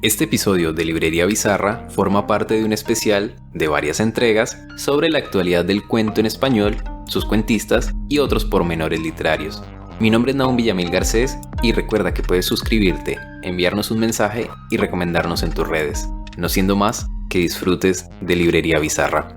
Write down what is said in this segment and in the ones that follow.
Este episodio de Librería Bizarra forma parte de un especial de varias entregas sobre la actualidad del cuento en español, sus cuentistas y otros pormenores literarios. Mi nombre es Nahum Villamil Garcés y recuerda que puedes suscribirte, enviarnos un mensaje y recomendarnos en tus redes. No siendo más, que disfrutes de Librería Bizarra.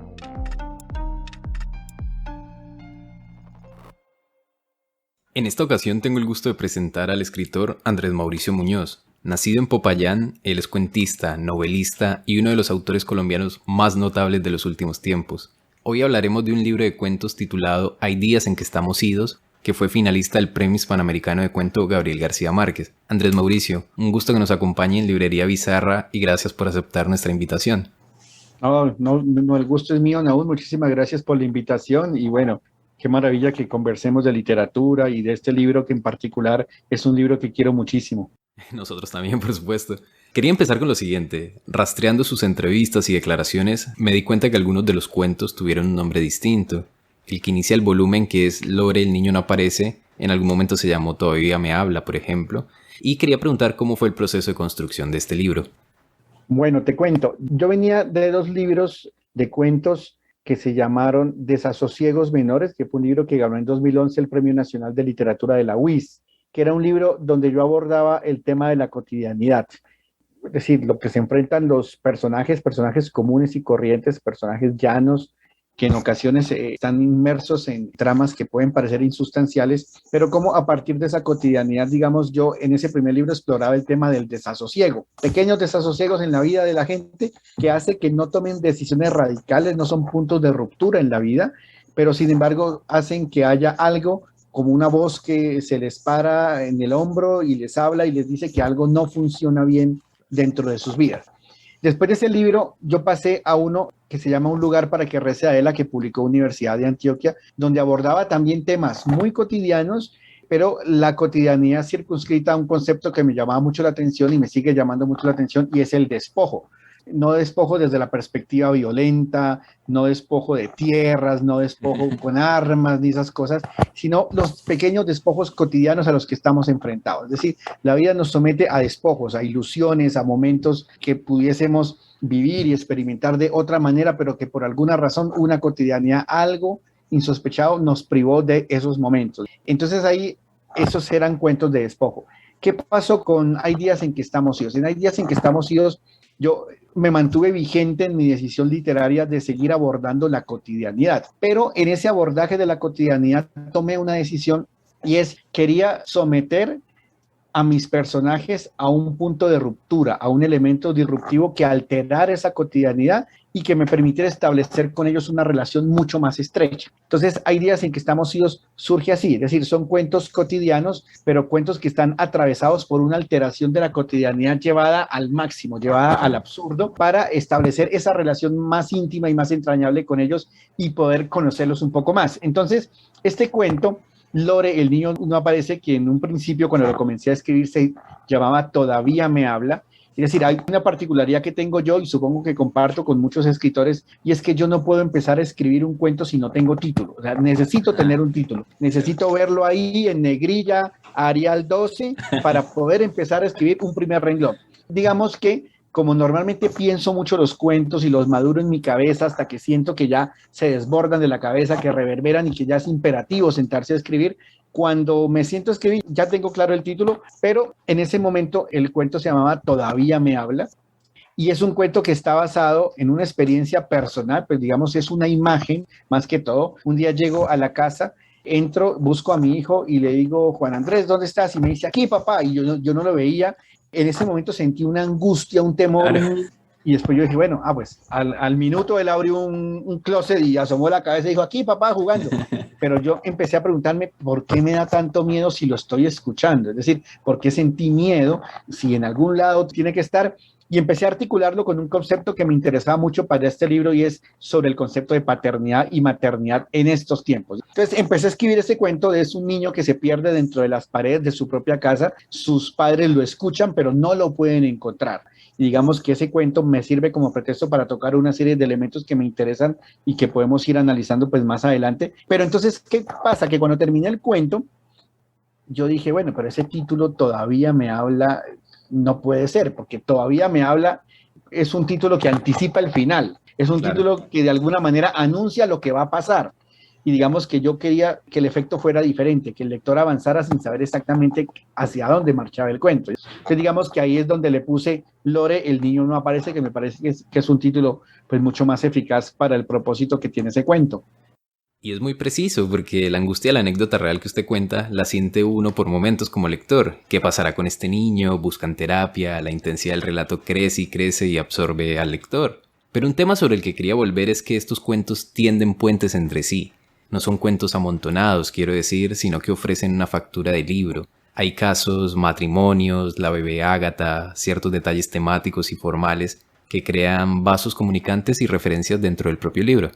En esta ocasión tengo el gusto de presentar al escritor Andrés Mauricio Muñoz. Nacido en Popayán, él es cuentista, novelista y uno de los autores colombianos más notables de los últimos tiempos. Hoy hablaremos de un libro de cuentos titulado Hay días en que estamos idos, que fue finalista del Premio Hispanoamericano de Cuento Gabriel García Márquez. Andrés Mauricio, un gusto que nos acompañe en Librería Bizarra y gracias por aceptar nuestra invitación. No, el gusto es mío, Nahum. Muchísimas gracias por la invitación y bueno, qué maravilla que conversemos de literatura y de este libro que en particular es un libro que quiero muchísimo. Nosotros también, por supuesto. Quería empezar con lo siguiente. Rastreando sus entrevistas y declaraciones, me di cuenta que algunos de los cuentos tuvieron un nombre distinto. El que inicia el volumen, que es Lore, el niño no aparece, en algún momento se llamó Todavía me habla, por ejemplo. Y quería preguntar cómo fue el proceso de construcción de este libro. Bueno, te cuento. Yo venía de dos libros de cuentos que se llamaron Desasosiegos Menores, que fue un libro que ganó en 2011 el Premio Nacional de Literatura de la UIS, que era un libro donde yo abordaba el tema de la cotidianidad, es decir, lo que se enfrentan los personajes comunes y corrientes, personajes llanos, que en ocasiones están inmersos en tramas que pueden parecer insustanciales, pero como a partir de esa cotidianidad, digamos, yo en ese primer libro exploraba el tema del desasosiego, pequeños desasosiegos en la vida de la gente que hace que no tomen decisiones radicales, no son puntos de ruptura en la vida, pero sin embargo hacen que haya algo como una voz que se les para en el hombro y les habla y les dice que algo no funciona bien dentro de sus vidas. Después de ese libro, yo pasé a uno que se llama Un lugar para que rece Adela, que publicó Universidad de Antioquia, donde abordaba también temas muy cotidianos, pero la cotidianidad circunscrita a un concepto que me llamaba mucho la atención y me sigue llamando mucho la atención, y es el despojo. No despojo desde la perspectiva violenta, no despojo de tierras, no despojo con armas ni esas cosas, sino los pequeños despojos cotidianos a los que estamos enfrentados. Es decir, la vida nos somete a despojos, a ilusiones, a momentos que pudiésemos vivir y experimentar de otra manera, pero que por alguna razón, una cotidianidad, algo insospechado nos privó de esos momentos. Entonces ahí, esos eran cuentos de despojo. ¿Qué pasó con Hay días en que estamos idos? En Hay días en que estamos idos, yo me mantuve vigente en mi decisión literaria de seguir abordando la cotidianidad, pero en ese abordaje de la cotidianidad tomé una decisión y quería someter a mis personajes a un punto de ruptura, a un elemento disruptivo que alterara esa cotidianidad y que me permitiera establecer con ellos una relación mucho más estrecha. Entonces, Hay días en que estamos idos surge así, es decir, son cuentos cotidianos, pero cuentos que están atravesados por una alteración de la cotidianidad llevada al máximo, llevada al absurdo, para establecer esa relación más íntima y más entrañable con ellos y poder conocerlos un poco más. Entonces, este cuento, Lore, el niño no aparece, que en un principio cuando lo comencé a escribir se llamaba Todavía me habla. Es decir, hay una particularidad que tengo yo y supongo que comparto con muchos escritores, y es que yo no puedo empezar a escribir un cuento si no tengo título. O sea, necesito tener un título, necesito verlo ahí en negrilla, Arial 12, para poder empezar a escribir un primer renglón. Digamos que como normalmente pienso mucho los cuentos y los maduro en mi cabeza hasta que siento que ya se desbordan de la cabeza, que reverberan y que ya es imperativo sentarse a escribir, cuando me siento a escribir ya tengo claro el título, pero en ese momento el cuento se llamaba Todavía me habla, y es un cuento que está basado en una experiencia personal, pues digamos es una imagen más que todo. Un día llego a la casa, entro, busco a mi hijo y le digo: Juan Andrés, ¿dónde estás? Y me dice: aquí, papá, y yo no lo veía. En ese momento sentí una angustia, un temor, y después yo dije, bueno, pues al minuto él abrió un closet y asomó la cabeza y dijo: aquí, papá, jugando. Pero yo empecé a preguntarme por qué me da tanto miedo si lo estoy escuchando, es decir, por qué sentí miedo si en algún lado tiene que estar. Y empecé a articularlo con un concepto que me interesaba mucho para este libro, y es sobre el concepto de paternidad y maternidad en estos tiempos. Entonces empecé a escribir ese cuento de un niño que se pierde dentro de las paredes de su propia casa, sus padres lo escuchan pero no lo pueden encontrar. Y digamos que ese cuento me sirve como pretexto para tocar una serie de elementos que me interesan y que podemos ir analizando pues más adelante. Pero entonces, ¿qué pasa? Que cuando terminé el cuento, yo dije, bueno, pero ese título Todavía me habla, no puede ser, porque todavía me habla, es un título que anticipa el final, es un título que de alguna manera anuncia lo que va a pasar. Y digamos que yo quería que el efecto fuera diferente, que el lector avanzara sin saber exactamente hacia dónde marchaba el cuento. Entonces digamos que ahí es donde le puse Lore, el niño no aparece, que me parece que es un título pues mucho más eficaz para el propósito que tiene ese cuento. Y es muy preciso porque la angustia de la anécdota real que usted cuenta la siente uno por momentos como lector. ¿Qué pasará con este niño? Buscan terapia, la intensidad del relato crece y absorbe al lector. Pero un tema sobre el que quería volver es que estos cuentos tienden puentes entre sí. No son cuentos amontonados, quiero decir, sino que ofrecen una factura de libro. Hay casos, matrimonios, la bebé Ágata, ciertos detalles temáticos y formales que crean vasos comunicantes y referencias dentro del propio libro.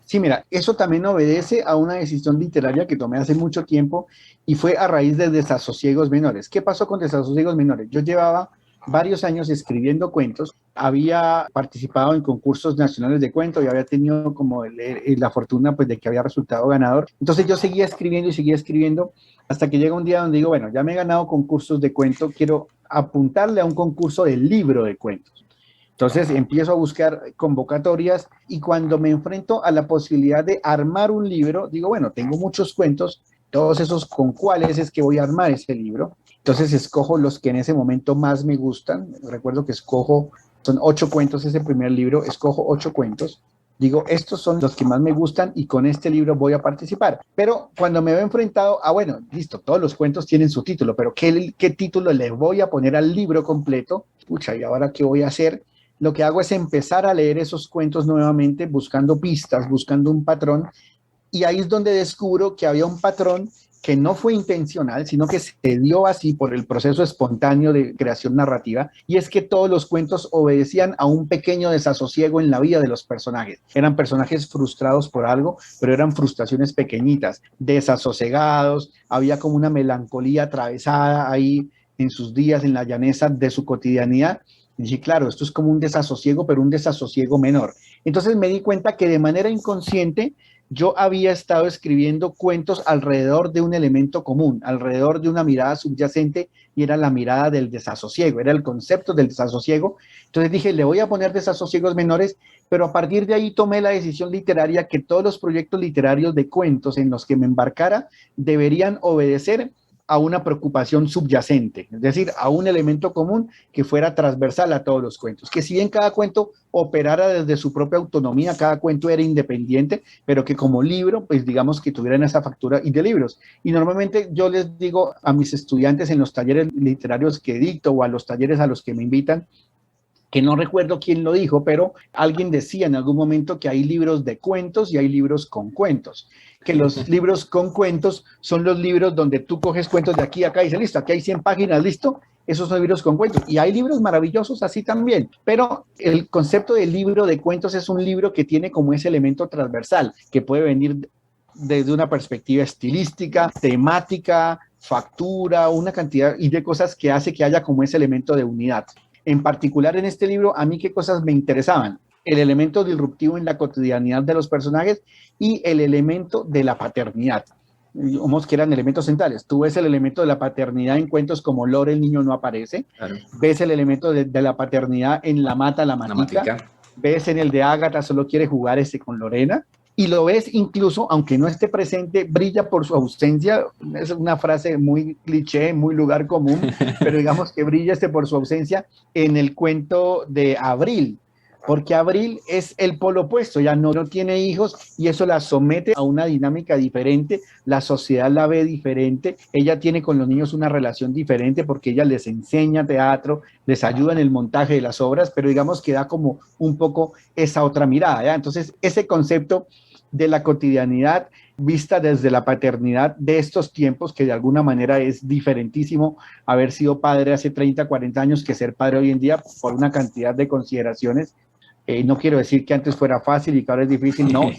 Sí, mira, eso también obedece a una decisión literaria que tomé hace mucho tiempo y fue a raíz de Desasosiegos Menores. ¿Qué pasó con Desasosiegos Menores? Yo llevaba varios años escribiendo cuentos, había participado en concursos nacionales de cuentos y había tenido como la fortuna pues de que había resultado ganador. Entonces yo seguía escribiendo hasta que llega un día donde digo, bueno, ya me he ganado concursos de cuento, quiero apuntarle a un concurso de libro de cuentos. Entonces empiezo a buscar convocatorias y cuando me enfrento a la posibilidad de armar un libro, digo, bueno, tengo muchos cuentos, todos esos con cuáles es que voy a armar ese libro. Entonces escojo los que en ese momento más me gustan. Recuerdo que son 8 cuentos ese primer libro, escojo 8 cuentos. Digo, estos son los que más me gustan y con este libro voy a participar. Pero cuando me veo enfrentado, bueno, listo, todos los cuentos tienen su título, pero ¿qué título le voy a poner al libro completo? Pucha, ¿y ahora qué voy a hacer? Lo que hago es empezar a leer esos cuentos nuevamente, buscando pistas, buscando un patrón, y ahí es donde descubro que había un patrón que no fue intencional, sino que se dio así por el proceso espontáneo de creación narrativa, y es que todos los cuentos obedecían a un pequeño desasosiego en la vida de los personajes. Eran personajes frustrados por algo, pero eran frustraciones pequeñitas, desasosegados, había como una melancolía atravesada ahí en sus días, en la llaneza de su cotidianidad. Y dije, claro, esto es como un desasosiego, pero un desasosiego menor. Entonces me di cuenta que de manera inconsciente yo había estado escribiendo cuentos alrededor de un elemento común, alrededor de una mirada subyacente, y era la mirada del desasosiego, era el concepto del desasosiego. Entonces dije, le voy a poner desasosiegos menores, pero a partir de ahí tomé la decisión literaria que todos los proyectos literarios de cuentos en los que me embarcara deberían obedecer a una preocupación subyacente, es decir, a un elemento común que fuera transversal a todos los cuentos, que si bien cada cuento operara desde su propia autonomía, cada cuento era independiente, pero que como libro, pues digamos que tuvieran esa factura y de libros. Y normalmente yo les digo a mis estudiantes en los talleres literarios que dicto o a los talleres a los que me invitan, que no recuerdo quién lo dijo, pero alguien decía en algún momento que hay libros de cuentos y hay libros con cuentos, que los libros con cuentos son los libros donde tú coges cuentos de aquí a acá y dices, listo, aquí hay 100 páginas, listo, esos son libros con cuentos. Y hay libros maravillosos así también, pero el concepto de libro de cuentos es un libro que tiene como ese elemento transversal, que puede venir desde una perspectiva estilística, temática, factura, una cantidad y de cosas que hace que haya como ese elemento de unidad. En particular en este libro, a mí qué cosas me interesaban. El elemento disruptivo en la cotidianidad de los personajes y el elemento de la paternidad. Digamos que eran elementos centrales. Tú ves el elemento de la paternidad en cuentos como Lore, el niño no aparece. Claro. Ves el elemento de la paternidad en La Mata, la Matica. Ves en el de Ágata, solo quiere jugar con Lorena. Y lo ves incluso, aunque no esté presente, brilla por su ausencia. Es una frase muy cliché, muy lugar común, pero digamos que brilla por su ausencia en el cuento de Abril, porque Abril es el polo opuesto, ya no tiene hijos y eso la somete a una dinámica diferente, la sociedad la ve diferente, ella tiene con los niños una relación diferente porque ella les enseña teatro, les ayuda en el montaje de las obras, pero digamos que da como un poco esa otra mirada, ¿ya? Entonces ese concepto de la cotidianidad vista desde la paternidad de estos tiempos, que de alguna manera es diferentísimo haber sido padre hace 30, 40 años que ser padre hoy en día por una cantidad de consideraciones. No quiero decir que antes fuera fácil y que ahora es difícil, no,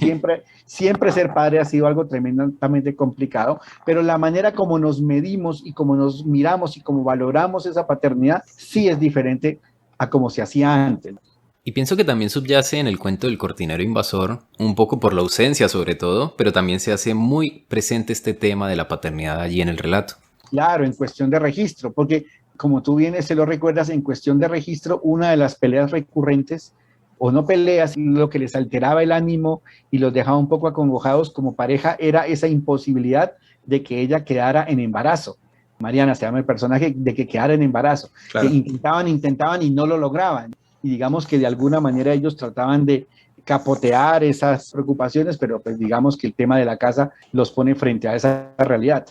siempre ser padre ha sido algo tremendamente complicado, pero la manera como nos medimos y como nos miramos y como valoramos esa paternidad sí es diferente a como se hacía antes. Y pienso que también subyace en el cuento del cortinero invasor, un poco por la ausencia sobre todo, pero también se hace muy presente este tema de la paternidad allí en el relato. Claro, en cuestión de registro, porque como tú bien se lo recuerdas, en cuestión de registro, una de las peleas recurrentes, o no peleas, lo que les alteraba el ánimo y los dejaba un poco acongojados como pareja, era esa imposibilidad de que ella quedara en embarazo. Mariana se llama el personaje, de que quedara en embarazo. Claro. Que intentaban y no lo lograban. Y digamos que de alguna manera ellos trataban de capotear esas preocupaciones, pero pues digamos que el tema de la casa los pone frente a esa realidad.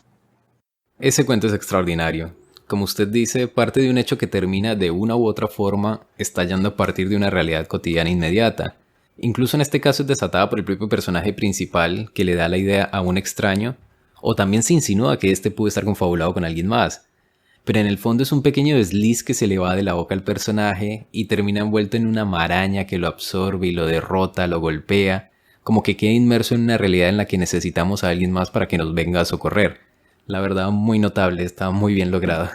Ese cuento es extraordinario. Como usted dice, parte de un hecho que termina de una u otra forma estallando a partir de una realidad cotidiana inmediata. Incluso en este caso es desatada por el propio personaje principal que le da la idea a un extraño, o también se insinúa que éste pudo estar confabulado con alguien más. Pero en el fondo es un pequeño desliz que se le va de la boca al personaje y termina envuelto en una maraña que lo absorbe y lo derrota, lo golpea, como que queda inmerso en una realidad en la que necesitamos a alguien más para que nos venga a socorrer. La verdad, muy notable, está muy bien logrado.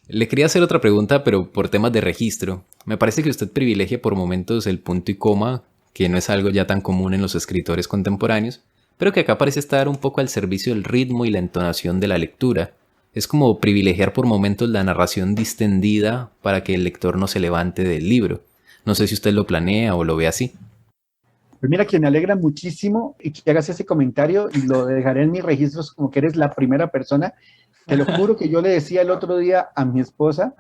Le quería hacer otra pregunta, pero por temas de registro. Me parece que usted privilegia por momentos el punto y coma, que no es algo ya tan común en los escritores contemporáneos, pero que acá parece estar un poco al servicio del ritmo y la entonación de la lectura. Es como privilegiar por momentos la narración distendida para que el lector no se levante del libro. No sé si usted lo planea o lo ve así. Pues mira, que me alegra muchísimo y que hagas ese comentario y lo dejaré en mis registros como que eres la primera persona. Te lo juro que yo le decía el otro día a mi esposa,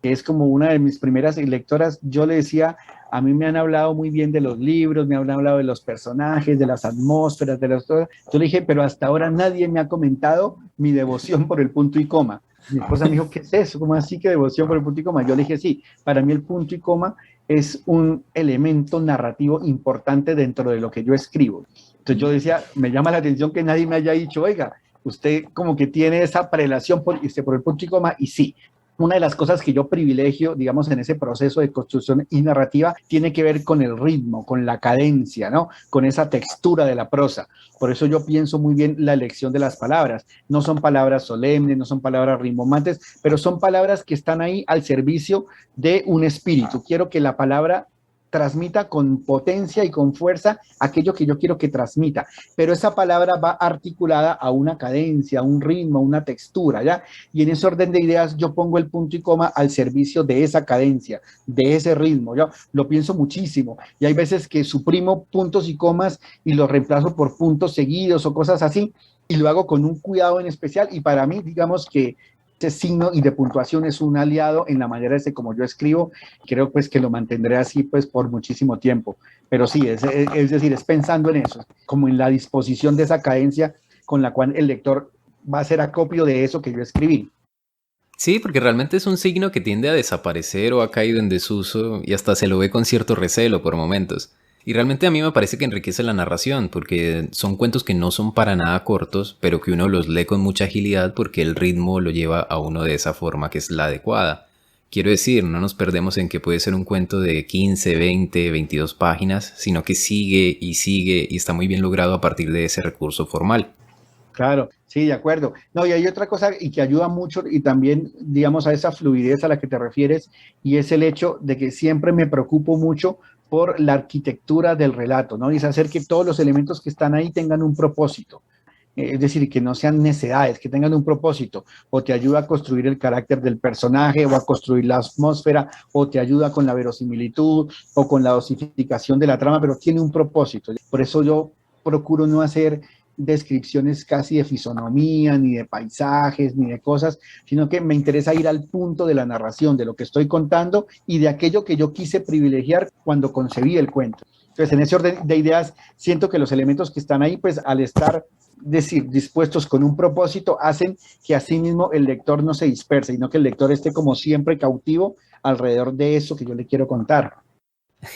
que es como una de mis primeras lectoras, yo le decía, a mí me han hablado muy bien de los libros, me han hablado de los personajes, de las atmósferas, de los... Yo le dije, pero hasta ahora nadie me ha comentado mi devoción por el punto y coma. Mi esposa me dijo, ¿qué es eso? ¿Cómo así que devoción por el punto y coma? Yo le dije, sí, para mí el punto y coma es un elemento narrativo importante dentro de lo que yo escribo. Entonces yo decía, me llama la atención que nadie me haya dicho, oiga, usted como que tiene esa prelación por el punto y coma, y sí, una de las cosas que yo privilegio, digamos, en ese proceso de construcción y narrativa, tiene que ver con el ritmo, con la cadencia, ¿no? Con esa textura de la prosa. Por eso yo pienso muy bien la elección de las palabras. No son palabras solemnes, no son palabras rimbomantes, pero son palabras que están ahí al servicio de un espíritu. Quiero que la palabra transmita con potencia y con fuerza aquello que yo quiero que transmita, pero esa palabra va articulada a una cadencia, a un ritmo, a una textura, ¿ya? Y en ese orden de ideas yo pongo el punto y coma al servicio de esa cadencia, de ese ritmo, yo lo pienso muchísimo, y hay veces que suprimo puntos y comas y los reemplazo por puntos seguidos o cosas así, y lo hago con un cuidado en especial, y para mí, digamos que ese signo y de puntuación es un aliado en la manera de como yo escribo. Creo pues que lo mantendré así pues por muchísimo tiempo. Pero sí, es decir, es pensando en eso, como en la disposición de esa cadencia con la cual el lector va a hacer acopio de eso que yo escribí. Sí, porque realmente es un signo que tiende a desaparecer o ha caído en desuso y hasta se lo ve con cierto recelo por momentos. Y realmente a mí me parece que enriquece la narración, porque son cuentos que no son para nada cortos, pero que uno los lee con mucha agilidad porque el ritmo lo lleva a uno de esa forma que es la adecuada. Quiero decir, no nos perdemos en que puede ser un cuento de 15, 20, 22 páginas, sino que sigue y está muy bien logrado a partir de ese recurso formal. Claro, sí, de acuerdo. No, y hay otra cosa y que ayuda mucho y también, digamos, a esa fluidez a la que te refieres, y es el hecho de que siempre me preocupo mucho por la arquitectura del relato, ¿no? Y es hacer que todos los elementos que están ahí tengan un propósito. Es decir, que no sean necedades, que tengan un propósito, o te ayuda a construir el carácter del personaje, o a construir la atmósfera, o te ayuda con la verosimilitud, o con la dosificación de la trama, pero tiene un propósito. Por eso yo procuro no hacer descripciones casi de fisonomía, ni de paisajes, ni de cosas, sino que me interesa ir al punto de la narración, de lo que estoy contando y de aquello que yo quise privilegiar cuando concebí el cuento. Entonces, en ese orden de ideas, siento que los elementos que están ahí, pues al estar dispuestos con un propósito, hacen que así mismo el lector no se disperse, sino que el lector esté como siempre cautivo alrededor de eso que yo le quiero contar.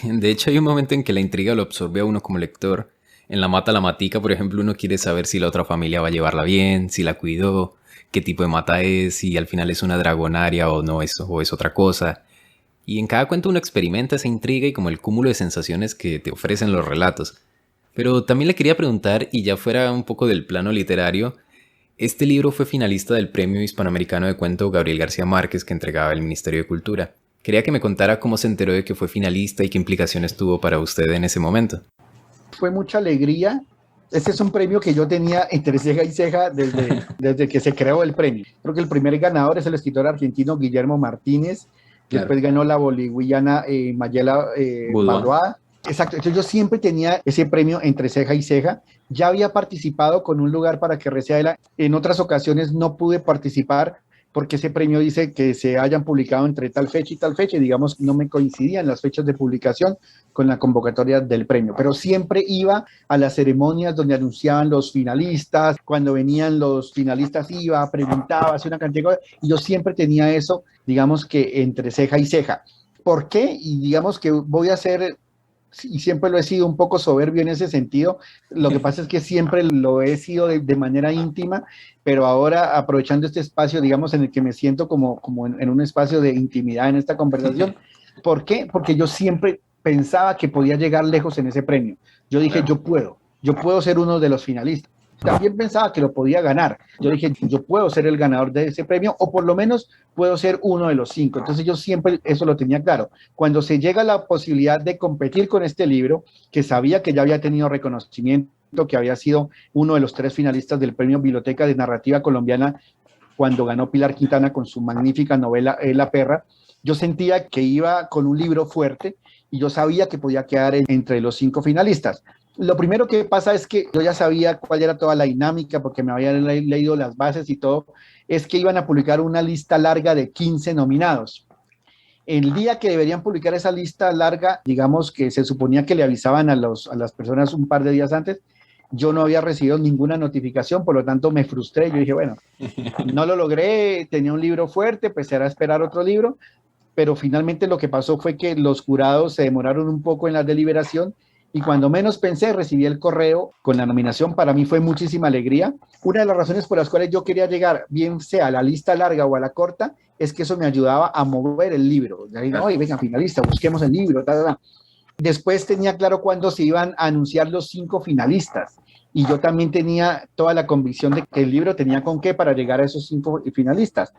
De hecho, hay un momento en que la intriga lo absorbe a uno como lector. En La mata la matica, por ejemplo, uno quiere saber si la otra familia va a llevarla bien, si la cuidó, qué tipo de mata es, si al final es una dragonaria o no es, o es otra cosa. Y en cada cuento uno experimenta esa intriga y como el cúmulo de sensaciones que te ofrecen los relatos. Pero también le quería preguntar, y ya fuera un poco del plano literario, este libro fue finalista del Premio Hispanoamericano de Cuento Gabriel García Márquez que entregaba el Ministerio de Cultura. Quería que me contara cómo se enteró de que fue finalista y qué implicaciones tuvo para usted en ese momento. Fue mucha alegría Este es un premio que yo tenía entre ceja y ceja desde que se creó el premio. Creo que el primer ganador es el escritor argentino Guillermo Martínez. Claro. Después ganó la boliviana Mayela Boudoir. Badoa. Exacto. Entonces yo siempre tenía ese premio entre ceja y ceja. Ya había participado con un lugar para que Reciela. En otras ocasiones no pude participar porque ese premio dice que se hayan publicado entre tal fecha y tal fecha, y digamos, no me coincidían las fechas de publicación con la convocatoria del premio, pero siempre iba a las ceremonias donde anunciaban los finalistas, cuando venían los finalistas iba, preguntaba, hacía una cantidad de cosas, y yo siempre tenía eso, digamos que entre ceja y ceja. ¿Por qué? Y digamos que voy a hacer, y siempre lo he sido un poco soberbio en ese sentido, lo que pasa es que siempre lo he sido de manera íntima, pero ahora aprovechando este espacio, digamos, en el que me siento como en un espacio de intimidad en esta conversación. ¿Por qué? Porque yo siempre pensaba que podía llegar lejos en ese premio. Yo dije, yo puedo ser uno de los finalistas. También pensaba que lo podía ganar. Yo dije, yo puedo ser el ganador de ese premio, o por lo menos puedo ser uno de los 5. Entonces yo siempre eso lo tenía claro. Cuando se llega a la posibilidad de competir con este libro, que sabía que ya había tenido reconocimiento, que había sido uno de los 3 finalistas del premio Biblioteca de Narrativa Colombiana cuando ganó Pilar Quintana con su magnífica novela La Perra, yo sentía que iba con un libro fuerte y yo sabía que podía quedar entre los 5 finalistas. Lo primero que pasa es que yo ya sabía cuál era toda la dinámica porque me había leído las bases y todo, es que iban a publicar una lista larga de 15 nominados. El día que deberían publicar esa lista larga, digamos que se suponía que le avisaban a las personas un par de días antes, yo no había recibido ninguna notificación, por lo tanto me frustré. Yo dije, bueno, no lo logré, tenía un libro fuerte, pues era esperar otro libro, pero finalmente lo que pasó fue que los jurados se demoraron un poco en la deliberación y cuando menos pensé recibí el correo con la nominación. Para mí fue muchísima alegría. Una de las razones por las cuales yo quería llegar, bien sea a la lista larga o a la corta, es que eso me ayudaba a mover el libro. Ya digo, oye, venga, finalista, busquemos el libro, ta, ta, ta. Después tenía claro cuándo se iban a anunciar los 5 finalistas y yo también tenía toda la convicción de que el libro tenía con qué para llegar a esos 5 finalistas.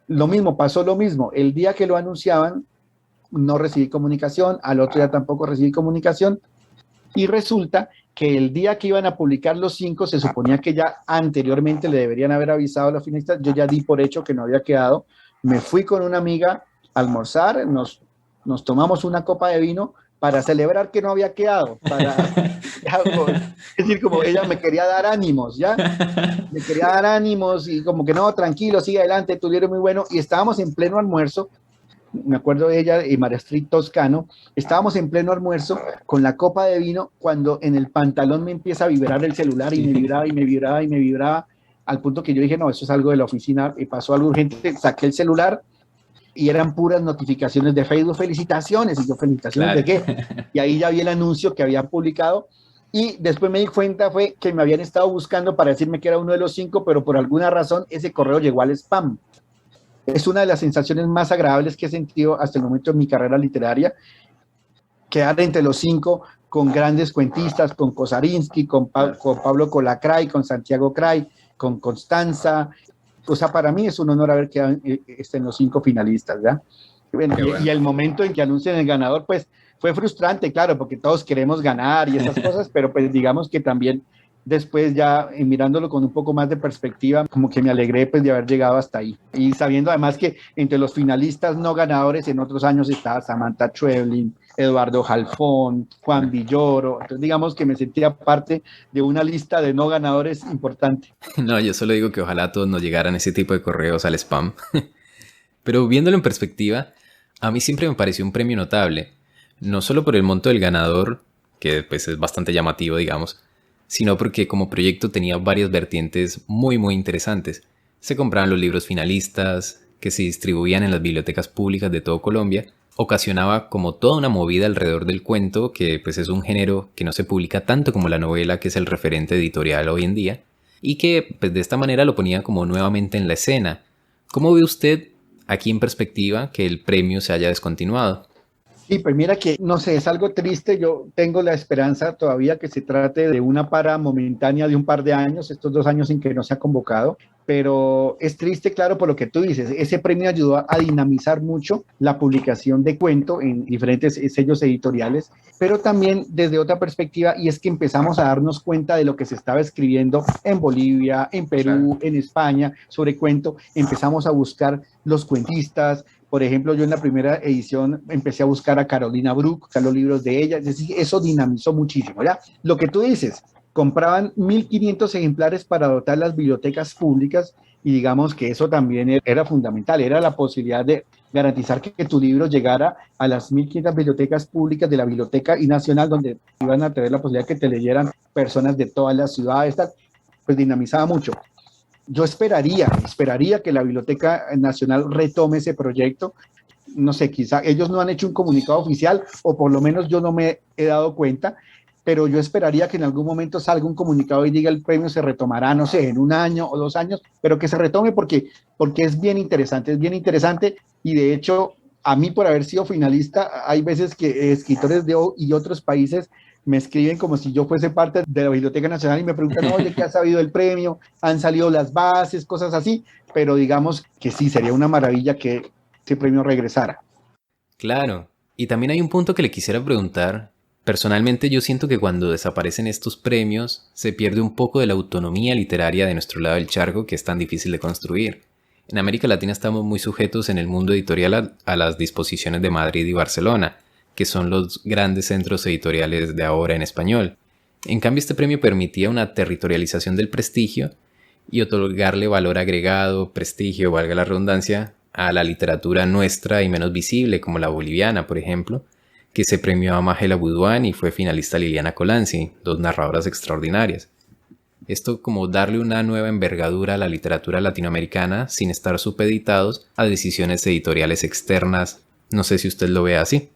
Lo mismo, pasó lo mismo. El día que lo anunciaban, no recibí comunicación, al otro día tampoco recibí comunicación, y resulta que el día que iban a publicar los 5, se suponía que ya anteriormente le deberían haber avisado a los finalistas. Yo ya di por hecho que no había quedado. Me fui con una amiga a almorzar, nos tomamos una copa de vino para celebrar que no había quedado, es decir, como ella me quería dar ánimos, ¿ya? Me quería dar ánimos y como que no, tranquilo, sigue adelante, tu libro es muy bueno, y estábamos en pleno almuerzo, me acuerdo de ella y María Astrid Toscano, estábamos en pleno almuerzo con la copa de vino cuando en el pantalón me empieza a vibrar el celular y me vibraba y me vibraba y me vibraba, al punto que yo dije, no, eso es algo de la oficina, y pasó algo urgente, saqué el celular, y eran puras notificaciones de Facebook, felicitaciones, y yo, felicitaciones, claro. ¿De qué? Y ahí ya vi el anuncio que habían publicado, y después me di cuenta fue que me habían estado buscando para decirme que era uno de los 5, pero por alguna razón ese correo llegó al spam. Es una de las sensaciones más agradables que he sentido hasta el momento en mi carrera literaria, quedar entre los 5 con grandes cuentistas, con Kosarinsky, con Pablo Colacray, con Santiago Cray, con Constanza. O sea, para mí es un honor haber quedado en los 5 finalistas, ¿ya? Bueno, y el momento en que anuncian el ganador, pues, fue frustrante, claro, porque todos queremos ganar y esas cosas, pero pues digamos que también después ya mirándolo con un poco más de perspectiva, como que me alegré pues de haber llegado hasta ahí. Y sabiendo además que entre los finalistas no ganadores en otros años estaba Samantha Schweblin, Eduardo Jalfón, Juan Villoro. Entonces digamos que me sentía parte de una lista de no ganadores importante. No, yo solo digo que ojalá a todos nos llegaran ese tipo de correos al spam. Pero viéndolo en perspectiva, a mí siempre me pareció un premio notable. No solo por el monto del ganador, que pues es bastante llamativo, digamos, sino porque como proyecto tenía varias vertientes muy interesantes. Se compraban los libros finalistas, que se distribuían en las bibliotecas públicas de todo Colombia, ocasionaba como toda una movida alrededor del cuento, que pues es un género que no se publica tanto como la novela, que es el referente editorial hoy en día, y que pues de esta manera lo ponía como nuevamente en la escena. ¿Cómo ve usted, aquí en perspectiva, que el premio se haya descontinuado? Sí, pues mira que, no sé, es algo triste. Yo tengo la esperanza todavía que se trate de una para momentánea de un par de años, estos 2 años en que no se ha convocado. pero es triste, claro, por lo que tú dices. Ese premio ayudó a dinamizar mucho la publicación de cuento en diferentes sellos editoriales, pero también desde otra perspectiva, y es que empezamos a darnos cuenta de lo que se estaba escribiendo en Bolivia, en Perú, claro, en España, sobre cuento. Empezamos a buscar los cuentistas. Por ejemplo, yo en la primera edición empecé a buscar a Carolina Bruck, buscar los libros de ella, es decir, eso dinamizó muchísimo, ¿ya? Lo que tú dices, compraban 1.500 ejemplares para dotar las bibliotecas públicas y digamos que eso también era fundamental, era la posibilidad de garantizar que tu libro llegara a las 1.500 bibliotecas públicas de la Biblioteca Nacional, donde iban a tener la posibilidad de que te leyeran personas de todas las ciudades, tal, pues dinamizaba mucho. Yo esperaría que la Biblioteca Nacional retome ese proyecto. No sé, quizá ellos no han hecho un comunicado oficial, o por lo menos yo no me he dado cuenta, pero yo esperaría que en algún momento salga un comunicado y diga el premio se retomará, no sé, en 1 año o 2 años, pero que se retome porque es bien interesante y de hecho a mí por haber sido finalista, hay veces que escritores y otros países me escriben como si yo fuese parte de la Biblioteca Nacional y me preguntan, oye, ¿qué ha sabido del premio? ¿Han salido las bases? Cosas así, pero digamos que sí, sería una maravilla que ese premio regresara. Claro, y también hay un punto que le quisiera preguntar. Personalmente yo siento que cuando desaparecen estos premios se pierde un poco de la autonomía literaria de nuestro lado del charco que es tan difícil de construir. En América Latina estamos muy sujetos en el mundo editorial a las disposiciones de Madrid y Barcelona, que son los grandes centros editoriales de ahora en español. En cambio, este premio permitía una territorialización del prestigio y otorgarle valor agregado, prestigio, valga la redundancia, a la literatura nuestra y menos visible, como la boliviana, por ejemplo, que se premió a Magela Budúan y fue finalista Liliana Colanzi, 2 narradoras extraordinarias. Esto como darle una nueva envergadura a la literatura latinoamericana sin estar supeditados a decisiones editoriales externas. No sé si usted lo ve así.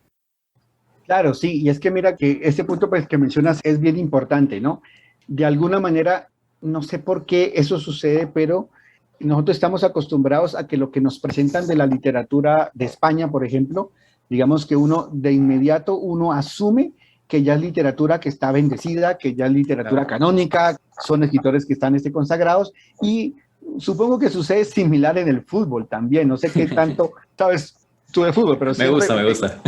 Claro, sí, y es que mira que ese punto pues, que mencionas es bien importante, ¿no? De alguna manera, no sé por qué eso sucede, pero nosotros estamos acostumbrados a que lo que nos presentan de la literatura de España, por ejemplo, digamos que uno de inmediato uno asume que ya es literatura que está bendecida, que ya es literatura canónica, son escritores que están consagrados, y supongo que sucede similar en el fútbol también, no sé qué tanto, sabes tú de fútbol, pero siempre, me gusta.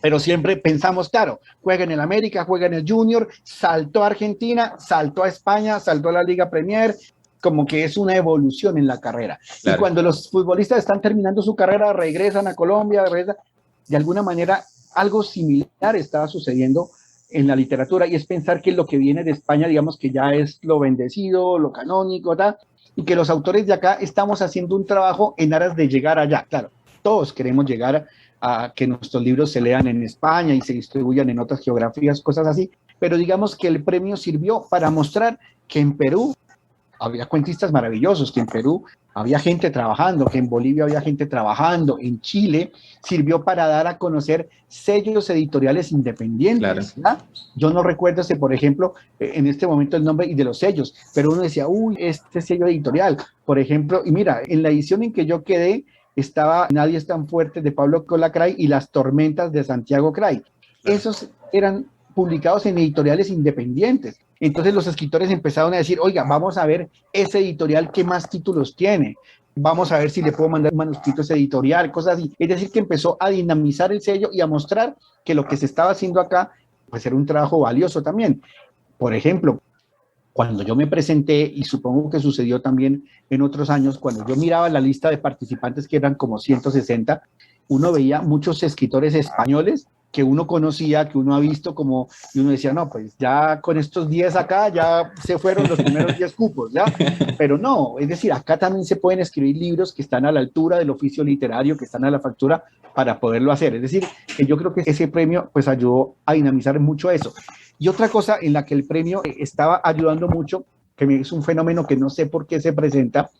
Pero siempre pensamos, claro, juega en el América, juega en el Junior, saltó a Argentina, saltó a España, saltó a la Liga Premier, como que es una evolución en la carrera. Claro. Y cuando los futbolistas están terminando su carrera, regresan a Colombia, de alguna manera algo similar estaba sucediendo en la literatura, y es pensar que lo que viene de España, digamos que ya es lo bendecido, lo canónico, tal, y que los autores de acá estamos haciendo un trabajo en aras de llegar allá. Claro, todos queremos llegar a que nuestros libros se lean en España y se distribuyan en otras geografías, cosas así, pero digamos que el premio sirvió para mostrar que en Perú había cuentistas maravillosos, que en Perú había gente trabajando, que en Bolivia había gente trabajando, en Chile sirvió para dar a conocer sellos editoriales independientes. Claro. Yo no recuerdo por ejemplo, en este momento el nombre y de los sellos, pero uno decía, uy, este sello editorial, por ejemplo, y mira, en la edición en que yo quedé, estaba Nadie es tan fuerte de Pablo Colacray y Las tormentas de Santiago Cray. Esos eran publicados en editoriales independientes. Entonces los escritores empezaron a decir, oiga, vamos a ver ese editorial qué más títulos tiene. Vamos a ver si le puedo mandar un manuscrito a ese editorial, cosas así. Es decir, que empezó a dinamizar el sello y a mostrar que lo que se estaba haciendo acá, pues era un trabajo valioso también. Por ejemplo, cuando yo me presenté, y supongo que sucedió también en otros años, cuando yo miraba la lista de participantes, que eran como 160, uno veía muchos escritores españoles que uno conocía, que uno ha visto como, y uno decía, no, pues ya con estos 10 acá, ya se fueron los primeros 10 cupos, ¿ya? Pero no, es decir, acá también se pueden escribir libros que están a la altura del oficio literario, que están a la factura para poderlo hacer. Es decir, que yo creo que ese premio pues ayudó a dinamizar mucho eso. Y otra cosa en la que el premio estaba ayudando mucho, que es un fenómeno que no sé por qué se presenta,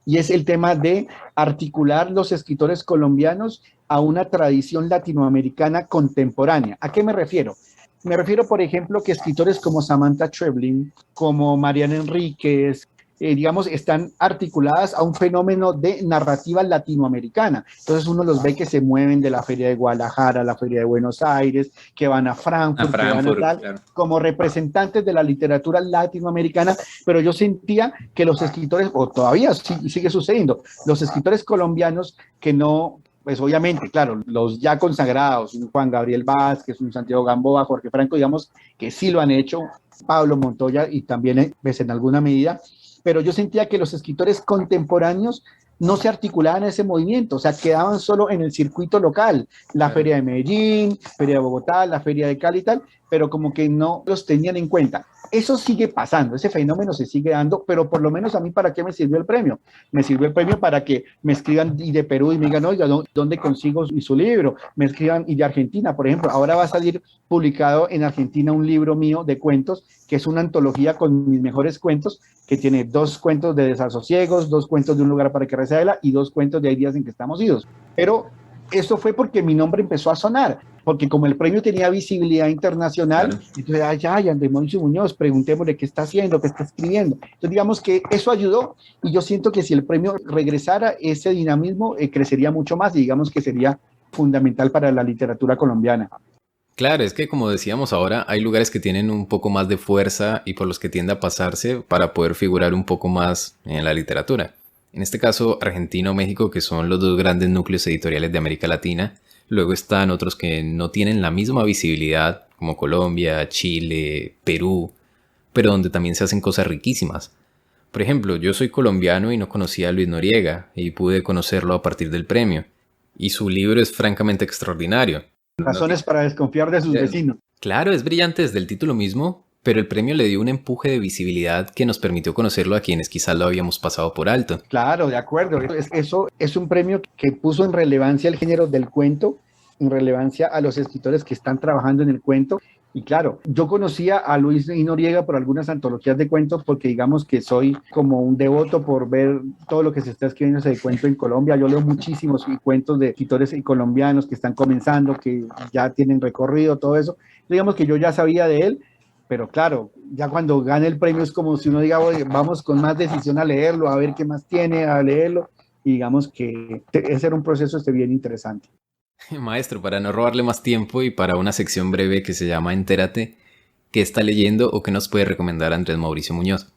y es el tema de articular los escritores colombianos a una tradición latinoamericana contemporánea. ¿A qué me refiero? Me refiero, por ejemplo, que escritores como Samantha Schweblin, como Mariana Enríquez, digamos, están articuladas a un fenómeno de narrativa latinoamericana. Entonces uno los ve que se mueven de la Feria de Guadalajara a la Feria de Buenos Aires, que van a Frankfurt, que van a tal, claro, como representantes de la literatura latinoamericana, pero yo sentía que los escritores, o todavía sigue sucediendo, los escritores colombianos que no, pues obviamente, claro, los ya consagrados, un Juan Gabriel Vázquez, un Santiago Gamboa, Jorge Franco, digamos que sí lo han hecho, Pablo Montoya y también pues, en alguna medida, pero yo sentía que los escritores contemporáneos no se articulaban en ese movimiento, o sea, quedaban solo en el circuito local, la Feria de Medellín, Feria de Bogotá, la Feria de Cali y tal, pero como que no los tenían en cuenta. Eso sigue pasando, ese fenómeno se sigue dando, pero por lo menos a mí, ¿para qué me sirvió el premio? Me sirvió el premio para que me escriban y de Perú y me digan, oiga, ¿dónde consigo su libro? Me escriban y de Argentina, por ejemplo, ahora va a salir publicado en Argentina un libro mío de cuentos, que es una antología con mis mejores cuentos, que tiene 2 cuentos de Desasosiegos, 2 cuentos de Un lugar para que recela y 2 cuentos de Hay días en que estamos idos. Pero eso fue porque mi nombre empezó a sonar, porque como el premio tenía visibilidad internacional, claro, entonces, ay, Andrés Mauricio Muñoz, preguntémosle qué está haciendo, qué está escribiendo. Entonces, digamos que eso ayudó y yo siento que si el premio regresara, ese dinamismo crecería mucho más y digamos que sería fundamental para la literatura colombiana. Claro, es que como decíamos ahora, hay lugares que tienen un poco más de fuerza y por los que tiende a pasarse para poder figurar un poco más en la literatura. En este caso, Argentina o México, que son los 2 grandes núcleos editoriales de América Latina. Luego están otros que no tienen la misma visibilidad, como Colombia, Chile, Perú, pero donde también se hacen cosas riquísimas. Por ejemplo, yo soy colombiano y no conocía a Luis Noriega, y pude conocerlo a partir del premio. Y su libro es francamente extraordinario. Razones para desconfiar de sus vecinos. Claro, es brillante desde el título mismo, pero el premio le dio un empuje de visibilidad que nos permitió conocerlo a quienes quizás lo habíamos pasado por alto. Claro, de acuerdo. Eso es un premio que puso en relevancia el género del cuento, en relevancia a los escritores que están trabajando en el cuento. Y claro, yo conocía a Luis Noriega por algunas antologías de cuentos porque digamos que soy como un devoto por ver todo lo que se está escribiendo de cuento en Colombia. Yo leo muchísimos cuentos de escritores colombianos que están comenzando, que ya tienen recorrido, todo eso. Digamos que yo ya sabía de él, pero claro, ya cuando gane el premio es como si uno diga, oye, vamos con más decisión a leerlo, a ver qué más tiene, a leerlo. Y digamos que ese era un proceso bien interesante. Maestro, para no robarle más tiempo y para una sección breve que se llama Entérate, ¿qué está leyendo o qué nos puede recomendar Andrés Mauricio Muñoz?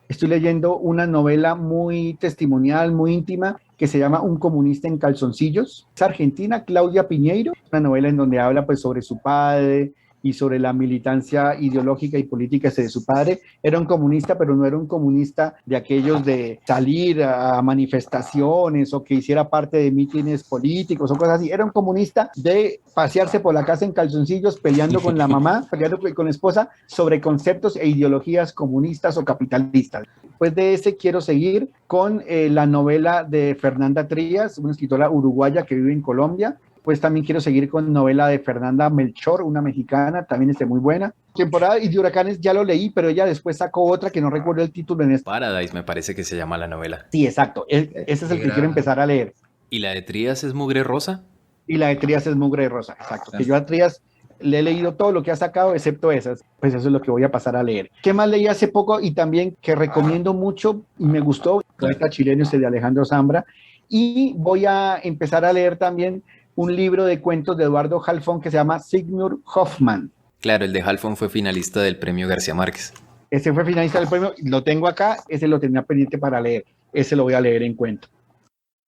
Estoy leyendo una novela muy testimonial, muy íntima, que se llama Un comunista en calzoncillos. Es argentina, Claudia Piñeiro, una novela en donde habla pues sobre su padre y sobre la militancia ideológica y política de su padre. Era un comunista, pero no era un comunista de aquellos de salir a manifestaciones o que hiciera parte de mítines políticos o cosas así. Era un comunista de pasearse por la casa en calzoncillos, peleando con la mamá, peleando con la esposa sobre conceptos e ideologías comunistas o capitalistas. Después de ese quiero seguir con la novela de Fernanda Trías, una escritora uruguaya que vive en Colombia. Pues también quiero seguir con novela de Fernanda Melchor, una mexicana, también muy buena. Temporada y de huracanes ya lo leí, pero ella después sacó otra que no recuerdo el título en este. Paradise me parece que se llama la novela. Sí, exacto. Ese es el que quiero empezar a leer. ¿Y la de Trías es Mugre Rosa? Y la de Trías es Mugre Rosa, exacto. Que yo a Trías le he leído todo lo que ha sacado, excepto esas. Pues eso es lo que voy a pasar a leer. ¿Qué más leí hace poco y también que recomiendo mucho y me gustó? Poeta chileno de Alejandro Zambra. Y voy a empezar a leer también un libro de cuentos de Eduardo Halfon que se llama Signor Hoffman. Claro, el de Halfon fue finalista del premio García Márquez. Ese fue finalista del premio, lo tengo acá, ese lo tenía pendiente para leer, ese lo voy a leer en cuento.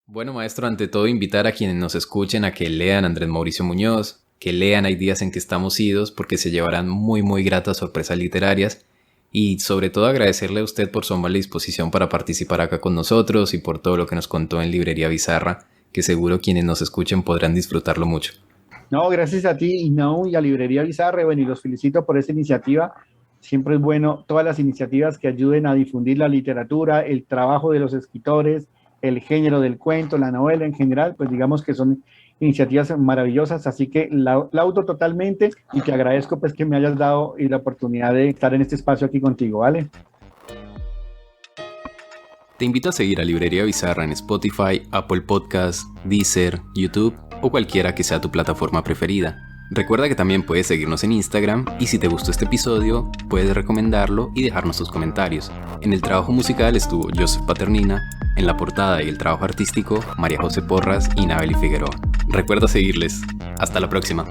Bueno, maestro, ante todo invitar a quienes nos escuchen a que lean Andrés Mauricio Muñoz, que lean Hay días en que estamos idos, porque se llevarán muy muy gratas sorpresas literarias, y sobre todo agradecerle a usted por su amable disposición para participar acá con nosotros y por todo lo que nos contó en Librería Bizarra, que seguro quienes nos escuchen podrán disfrutarlo mucho. No, gracias a ti y a Librería Bizarra, bueno, y los felicito por esta iniciativa. Siempre es bueno todas las iniciativas que ayuden a difundir la literatura, el trabajo de los escritores, el género del cuento, la novela en general, pues digamos que son iniciativas maravillosas, así que la auto totalmente y te agradezco pues que me hayas dado la oportunidad de estar en este espacio aquí contigo, ¿vale? Te invito a seguir a Librería Bizarra en Spotify, Apple Podcasts, Deezer, YouTube o cualquiera que sea tu plataforma preferida. Recuerda que también puedes seguirnos en Instagram y si te gustó este episodio, puedes recomendarlo y dejarnos tus comentarios. En el trabajo musical estuvo Joseph Paternina, en la portada y el trabajo artístico María José Porras y Nabeli Figueroa. Recuerda seguirles. Hasta la próxima.